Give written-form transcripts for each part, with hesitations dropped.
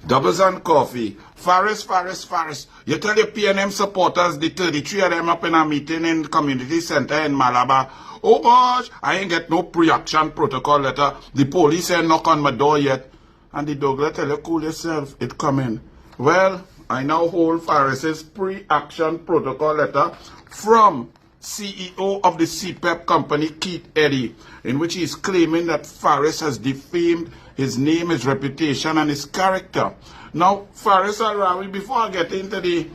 Doubles and coffee. Faris. You tell your Pnm supporters, the 33 of them up in a meeting in the community center in Malabar. Oh gosh, I ain't get no pre-action protocol letter. The police ain't knock on my door yet. And the Douglas tell you, cool yourself, it coming. Well, I now hold Faris's pre-action protocol letter from CEO of the CPEP company, Keith Eddy, in which he is claiming that Faris has defamed his name, his reputation, and his character. Now, Faris Al-Rawi, before I get into the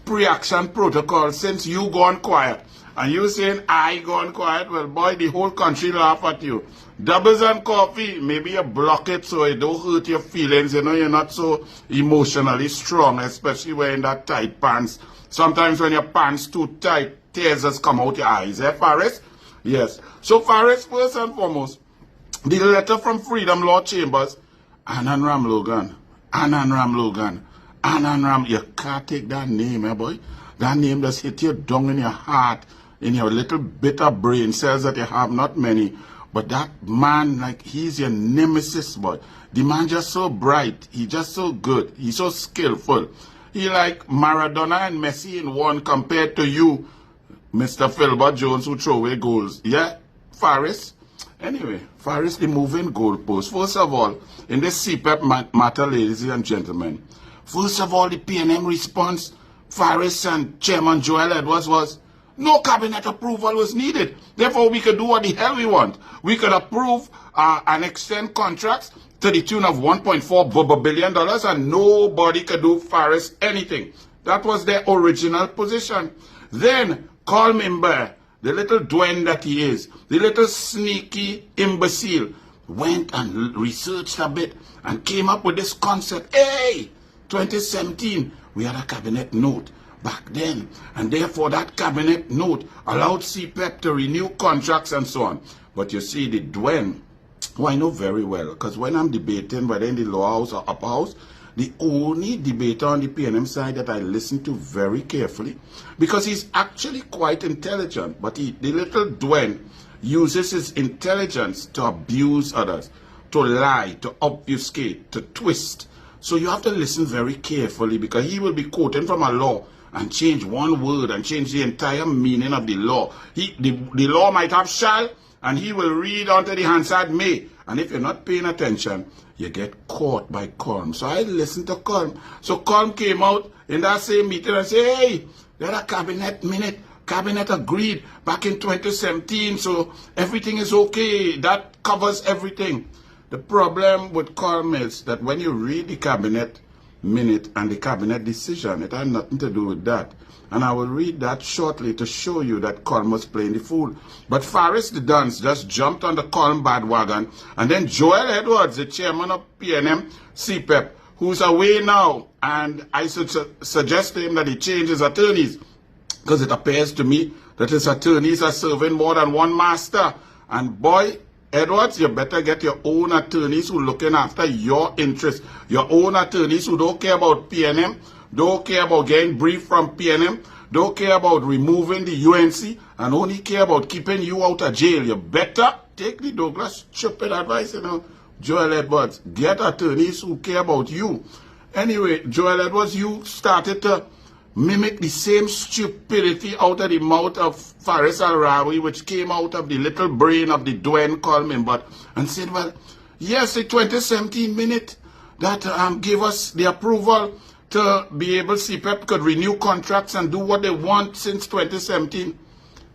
pre-action protocol, since you gone quiet, and you saying I gone quiet, well, boy, the whole country laugh at you. Doubles and coffee, maybe you block it so it don't hurt your feelings. You know, you're not so emotionally strong, especially wearing that tight pants. Sometimes when your pants too tight, tears just come out your eyes. Eh, Faris? Yes. So, Faris, first and foremost, the letter from Freedom Law Chambers, Anand Ram Logan. You can't take that name, eh, boy? That name just hit you down in your heart, in your little bit of brain cells that you have, not many. But that man, like, he's your nemesis, boy. The man just so bright. He just so good. He's so skillful. He like Maradona and Messi in one compared to you, Mr. Philbert Jones, who throw away goals. Yeah, Faris? Anyway, Faris, the moving goalpost. First of all, in this CPEP matter, ladies and gentlemen, first of all, the Pnm response, Faris and Chairman Joel Edwards was, no cabinet approval was needed. Therefore, we could do what the hell we want. We could approve and extend contracts to the tune of $1.4 billion and nobody could do Faris anything. That was their original position. Then, Carl Mimber, the little dwen that he is, the little sneaky imbecile, went and researched a bit and came up with this concept. Hey, 2017, we had a cabinet note back then, and therefore that cabinet note allowed CPEP to renew contracts and so on. But you see, the dwen, who I know very well, because when I'm debating whether in the lower house or upper house, the only debater on the Pnm side that I listen to very carefully, because he's actually quite intelligent, but the little dwen uses his intelligence to abuse others, to lie, to obfuscate, to twist. So you have to listen very carefully, because he will be quoting from a law and change one word and change the entire meaning of the law. The law might have shall, and he will read onto the Hansard may. And if you're not paying attention, you get caught by Colm. So I listened to Colm. So Colm came out in that same meeting and said, hey, there's a cabinet minute. Cabinet agreed back in 2017, so everything is okay. That covers everything. The problem with Colm is that when you read the cabinet minute and the cabinet decision, it had nothing to do with that. And I will read that shortly to show you that Colm was playing the fool. But Faris the Duns just jumped on the Colm bandwagon. And then Joel Edwards, the chairman of Pnm Cepep, who's away now. And I should suggest to him that he change his attorneys, because it appears to me that his attorneys are serving more than one master. And boy, Edwards, you better get your own attorneys who are looking after your interests. Your own attorneys who don't care about Pnm, don't care about getting brief from Pnm, don't care about removing the UNC, and only care about keeping you out of jail. You better take the Douglas stupid advice, you know, Joel Edwards. Get attorneys who care about you. Anyway, Joel Edwards, you started to mimic the same stupidity out of the mouth of Faris Al-Rawi, which came out of the little brain of the Dwayne Coleman, and said, well, yes, the 2017 minute that gave us the approval to be able, CPEP could renew contracts and do what they want since 2017.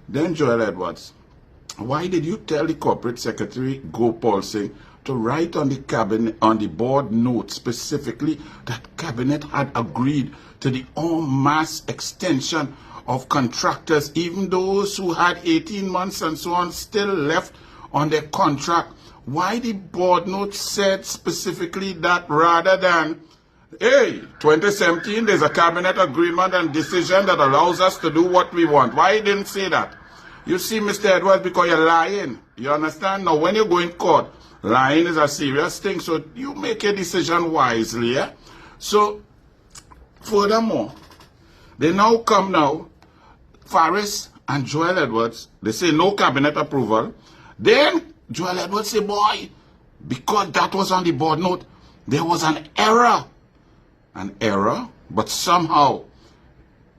Then Joel Edwards, why did you tell the corporate secretary, Gopal Singh, to write on the cabinet, on the board note specifically that cabinet had agreed to the en masse extension of contractors, even those who had 18 months and so on still left on their contract? Why the board note said specifically that rather than, hey, 2017, there's a cabinet agreement and decision that allows us to do what we want? Why you didn't say that? You see, Mr. Edwards, because you're lying. You understand? Now, when you go in court, lying is a serious thing, so you make a decision wisely, yeah? So, furthermore, they now come now, Faris and Joel Edwards, they say no cabinet approval. Then Joel Edwards say, boy, because that was on the board note, there was an error an error, but somehow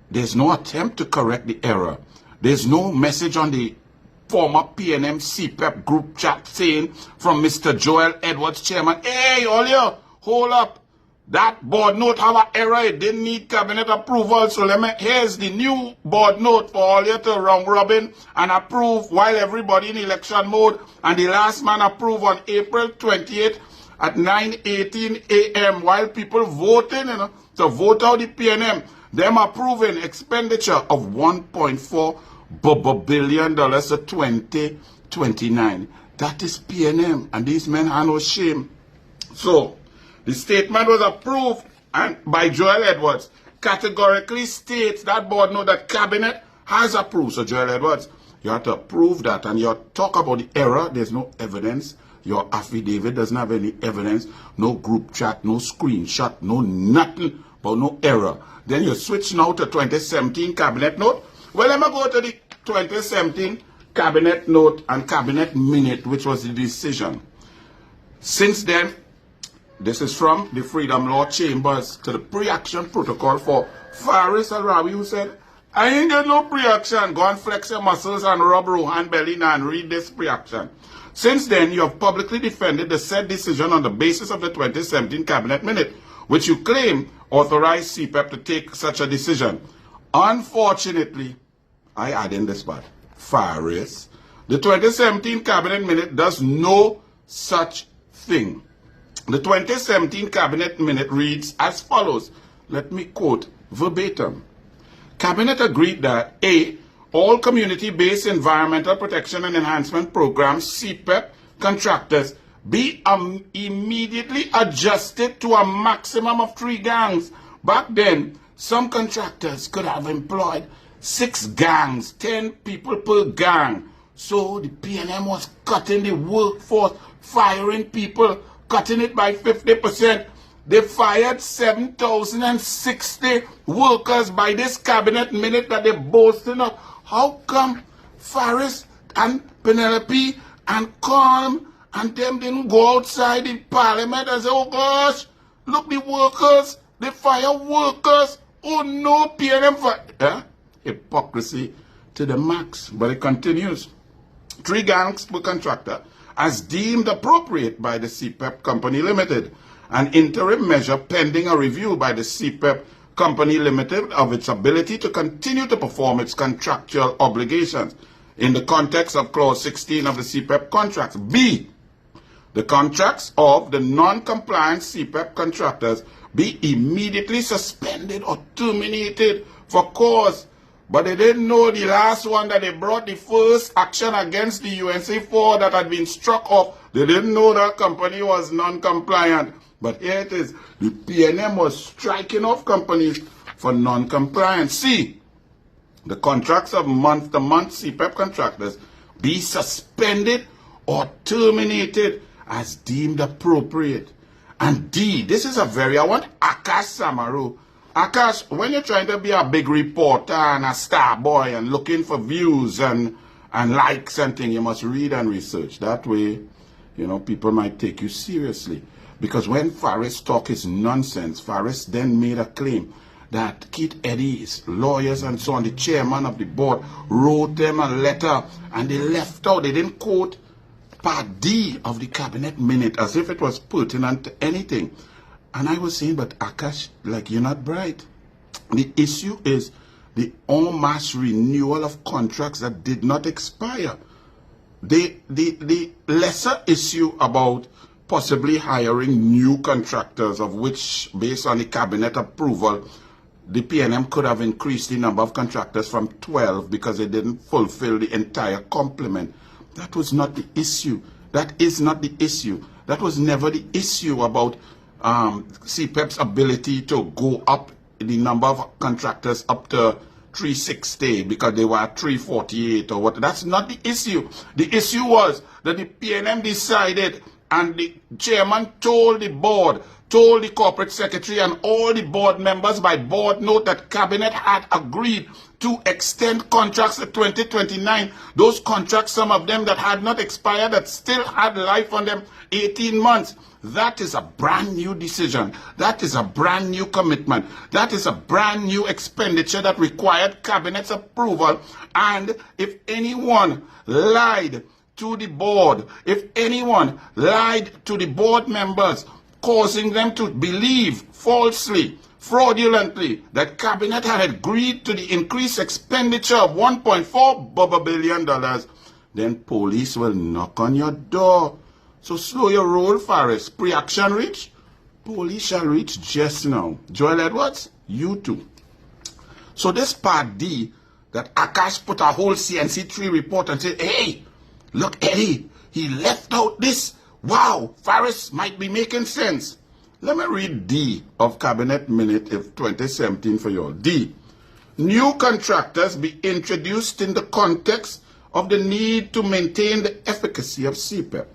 there's no attempt to correct the error. There's no message on the former Pnm Cepep group chat saying from Mr. Joel Edwards, chairman, hey, all you, hold up. That board note have an error. It didn't need cabinet approval. So here's the new board note for all you to round robin and approve while everybody in election mode. And the last man approved on April 28th at 9:18 a.m. while people voting, to vote out the PNM. Them approving expenditure of $1.4 billion to 2029. That is PNM. And these men have no shame. So, the statement was approved and by Joel Edwards. Categorically states that board note that cabinet has approved. So Joel Edwards, you have to approve that. And you talk about the error. There's no evidence. Your affidavit doesn't have any evidence. No group chat, no screenshot, no nothing, but no error. Then you switch now to 2017 cabinet note. Well, let me go to the 2017 cabinet note and cabinet minute, which was the decision. Since then, this is from the Freedom Law Chambers to the pre-action protocol for Faris Al-Rawi, who said, I ain't got no pre-action. Go and flex your muscles and rub Rohan belly now and read this pre-action. Since then, you have publicly defended the said decision on the basis of the 2017 cabinet minute, which you claim authorized CPEP to take such a decision. Unfortunately, I add in this part, Faris, the 2017 cabinet minute does no such thing. The 2017 cabinet minute reads as follows. Let me quote verbatim. Cabinet agreed that A, all community-based environmental protection and enhancement programs, CPEP contractors, be immediately adjusted to a maximum of 3 gangs. Back then, some contractors could have employed 6 gangs, 10 people per gang. So the PNM was cutting the workforce, firing people, cutting it by 50%. They fired 7,060 workers by this cabinet minute that they're boasting of. How come Faris and Penelope and Colm and them didn't go outside the parliament and say, oh gosh, look the workers, they fire workers. Oh no, PNM fire. Hypocrisy to the max. But it continues. 3 gangs per contractor, as deemed appropriate by the CPEP Company Limited, an interim measure pending a review by the CPEP Company Limited of its ability to continue to perform its contractual obligations in the context of Clause 16 of the CPEP contracts. B, the contracts of the non-compliant CPEP contractors be immediately suspended or terminated for cause. But they didn't know the last one that they brought the first action against the UNC for that had been struck off. They didn't know that company was non-compliant. But here it is. The PNM was striking off companies for non-compliance. C, the contracts of month-to-month CPEP contractors be suspended or terminated as deemed appropriate. And D, this is a I want Akash Samaru. Akash, when you're trying to be a big reporter and a star boy and looking for views and likes and things, you must read and research. That way, people might take you seriously. Because when Faris talk his nonsense, Faris then made a claim that Keith Eddy's lawyers and so on, the chairman of the board, wrote them a letter and they left out. They didn't quote Part D of the cabinet minute as if it was pertinent to anything. And I was saying, but Akash, you're not bright. The issue is the en masse renewal of contracts that did not expire. The lesser issue about possibly hiring new contractors, of which, based on the cabinet approval, the PNM could have increased the number of contractors from 12 because they didn't fulfill the entire complement. That was not the issue. That is not the issue. That was never the issue about CPEP's ability to go up the number of contractors up to 360 because they were at 348 or what. That's not the issue. The issue was that the PNM decided and the chairman told the board, told the corporate secretary and all the board members by board note that cabinet had agreed to extend contracts to 2029. Those contracts, some of them that had not expired, that still had life on them, 18 months. that is a brand new decision. That is a brand new commitment. That is a brand new expenditure that required cabinet's approval. And if anyone lied to the board, if anyone lied to the board members, causing them to believe falsely, fraudulently, that cabinet had agreed to the increased expenditure of $1.4 billion, then police will knock on your door. So slow your roll, Faris. Pre-action reach? Police shall reach just now. Joel Edwards, you too. So this part D, that Akash put a whole CNC3 report and said, hey, look, Eddie, he left out this. Wow, Faris might be making sense. Let me read D of Cabinet Minute of 2017 for you all. D, new contractors be introduced in the context of the need to maintain the efficacy of CPEP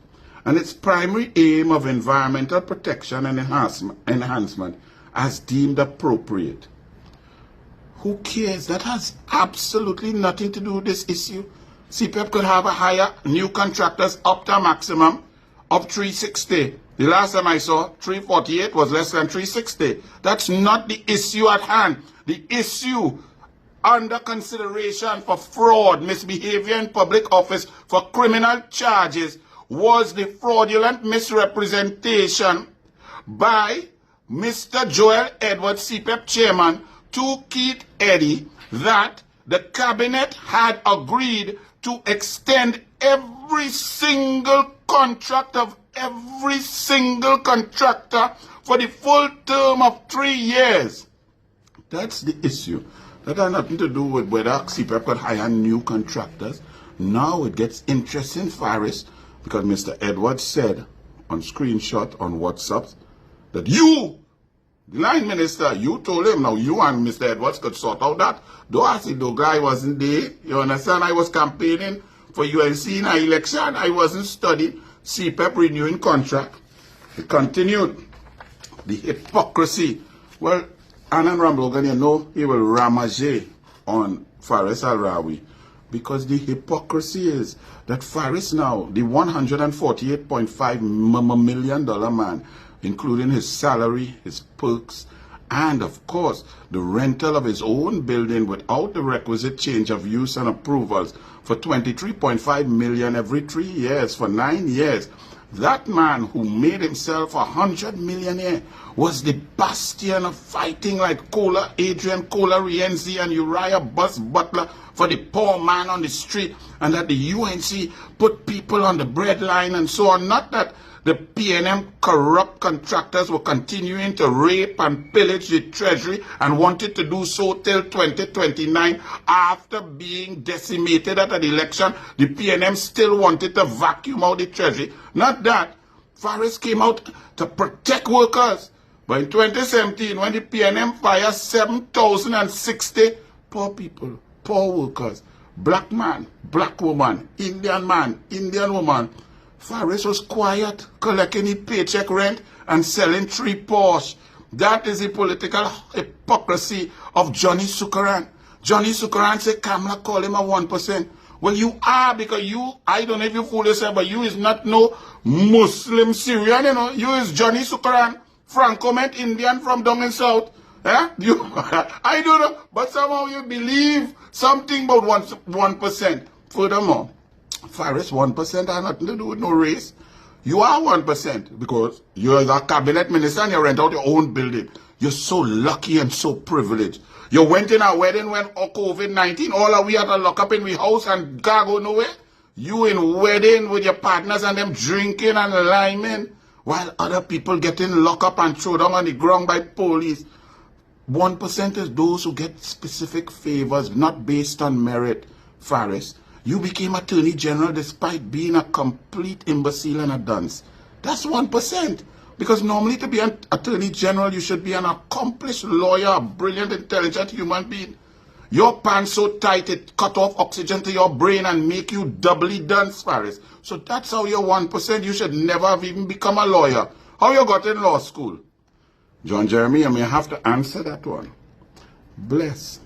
and its primary aim of environmental protection and enhancement as deemed appropriate. Who cares? That has absolutely nothing to do with this issue. CPEP could have a higher new contractors up to a maximum of 360. The last time I saw 348 was less than 360. That's not the issue at hand. The issue under consideration for fraud, misbehavior in public office for criminal charges was the fraudulent misrepresentation by Mr. Joel Edwards, CPEP chairman, to Keith Eddy that the cabinet had agreed to extend every single contract of every single contractor for the full term of 3 years. That's the issue. That has nothing to do with whether CPEP could hire new contractors. Now it gets interesting, Faris, because Mr. Edwards said on screenshot on WhatsApp that you, the line minister, you told him, now you and Mr. Edwards could sort out that. Though I see the guy wasn't there, you understand, I was campaigning for UNC in an election, I wasn't studying CPEP renewing contract. It continued. The hypocrisy. Well, Anand Ramlogan, you know, he will ramage on Faris Al-Rawi because the hypocrisy is that Faris now, the $148.5 million man, including his salary, his perks, and of course, the rental of his own building without the requisite change of use and approvals for $23.5 million every 3 years for 9 years. That man who made himself $100 millionaire was the bastion of fighting like Adrian Cola Rienzi and Uriah Bus Butler for the poor man on the street, and that the UNC put people on the breadline and so on. Not that the Pnm corrupt contractors were continuing to rape and pillage the treasury and wanted to do so till 2029 after being decimated at an election. The Pnm still wanted to vacuum out the treasury. Not that. Faris came out to protect workers. But in 2017, when the Pnm fired 7,060 poor people, poor workers, black man, black woman, Indian woman, Faris was quiet, collecting his paycheck rent and selling 3 Porsche. That is the political hypocrisy of Johnny Sukaran. Johnny Sukaran said Kamala call him a 1%. Well, you are, because you, I don't know if you fool yourself, but you is not no Muslim Syrian, you know. You is Johnny Sukaran, Franco-Met Indian from down in South. Eh? You, I don't know, but somehow you believe something about 1%. Furthermore, Faris, 1% has nothing to do with no race. You are 1% because you're a cabinet minister and you rent out your own building. You're so lucky and so privileged. You went in a wedding when COVID-19, all of we had to lock up in we house and go nowhere. You in wedding with your partners and them drinking and liming while other people getting locked up and thrown down on the ground by police. 1% is those who get specific favors, not based on merit, Faris. You became Attorney General despite being a complete imbecile and a dunce. That's 1%. Because normally to be an Attorney General, you should be an accomplished lawyer, a brilliant, intelligent human being. Your pants so tight, it cut off oxygen to your brain and make you doubly dunce, Faris. So that's how you're 1%. You should never have even become a lawyer. How you got in law school? John Jeremy, I may have to answer that one. Bless.